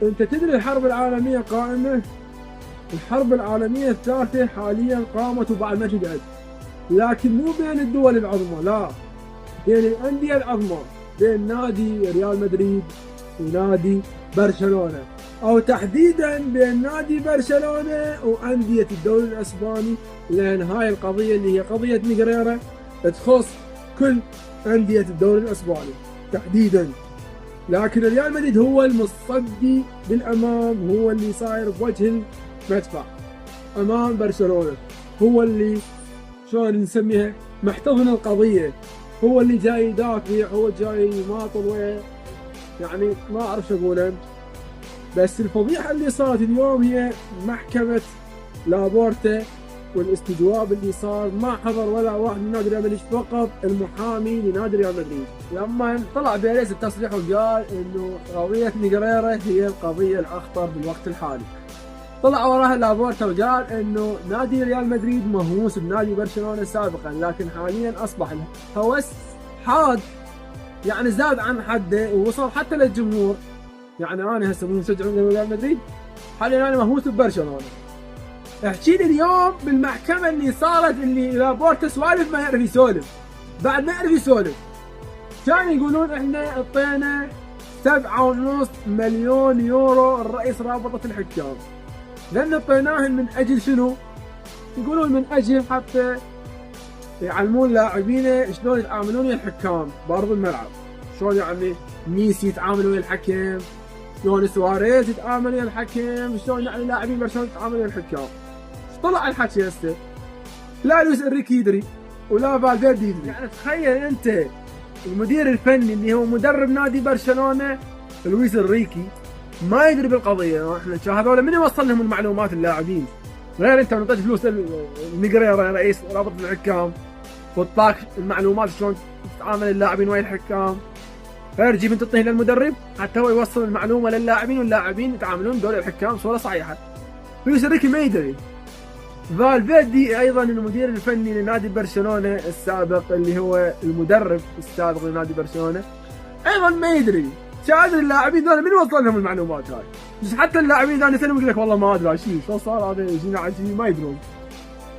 انت تدري الحرب العالميه قائمه؟ الحرب العالميه الثالثه حاليا قامت وبعد ما تقعد، لكن مو بين الدول العظمى، لا، بين الانديه العظمى، بين نادي ريال مدريد ونادي برشلونه، او تحديدا بين نادي برشلونه وانديه الدوري الاسباني، لان هاي القضيه اللي هي قضيه نيجريرا تخص كل انديه الدوري الاسباني تحديدا. لكن ريال مدريد هو المصدي بالامام، هو اللي صاير بوجه المدفع امام برشلونه، هو اللي شلون نسميها محتضن القضيه، هو اللي جاي يدافع، هو جاي يماطل ويا، يعني ما اعرف شو اقول. بس الفضيحه اللي صارت اليوم هي محكمه لابورتا والاستجواب اللي صار، ما حضر ولا واحد من نادي ريال مدريد، فقط المحامي لنادي ريال مدريد لما طلع بيريز التصريح وقال انه قضيه نيجريرا هي القضيه الاخطر بالوقت الحالي. طلع وراها لابورتا وقال انه نادي ريال مدريد مهووس بنادي برشلونه سابقا، لكن حاليا اصبح الهوس حاد، يعني زاد عن حده ووصل حتى للجمهور. يعني انا هسه من مشجع ريال مدريد حاليا انا مهووس ببرشلونه. احكي لي اليوم بالمحكمه اللي صارت اللي لابورتا سوالف ما يعرف يسولف، بعد ما يعرف يسولف كانوا يقولون احنا اعطينا 7.5 مليون يورو الرئيس رابطه الحكام، لان اعطيناهم من اجل شنو؟ يقولون من اجل حتى يعلمون لاعبينه شلون يتعاملون ويا الحكام بارض الملعب، شلون يعني ميسي يتعامل ويا الحكم، شلون سواريز يتعامل ويا الحكم، شلون يعني لاعبين برشلونه يتعاملوا ويا الحكام. ايش طلع الحكي هسه؟ لا لويس انريكي يدري ولا فالفيردي يدري. يعني تخيل انت المدير الفني اللي هو مدرب نادي برشلونه لويس انريكي ما يدري بالقضيه. احنا هذول من يوصل لهم المعلومات اللاعبين؟ غير انت نعطيت فلوس نيجريرا رئيس رابطه الحكام وطاك المعلومات شلون تتعامل اللاعبين ويا الحكام، غير جيب انت تعطيه للمدرب حتى هو يوصل المعلومه للاعبين واللاعبين يتعاملون دول الحكام بصوره صحيحه. لويس انريكي ما يدري. فالفيردي ايضا المدير الفني لنادي برشلونه السابق اللي هو المدرب السابق لنادي برشلونه ايضا ما يدري. شادر اللاعبين ذول من وصل لهم المعلومات هاي؟ بس حتى اللاعبين ذول يسلموا يقول لك والله ما ادري شو صار، هذا جينا عجيب ما يدرون.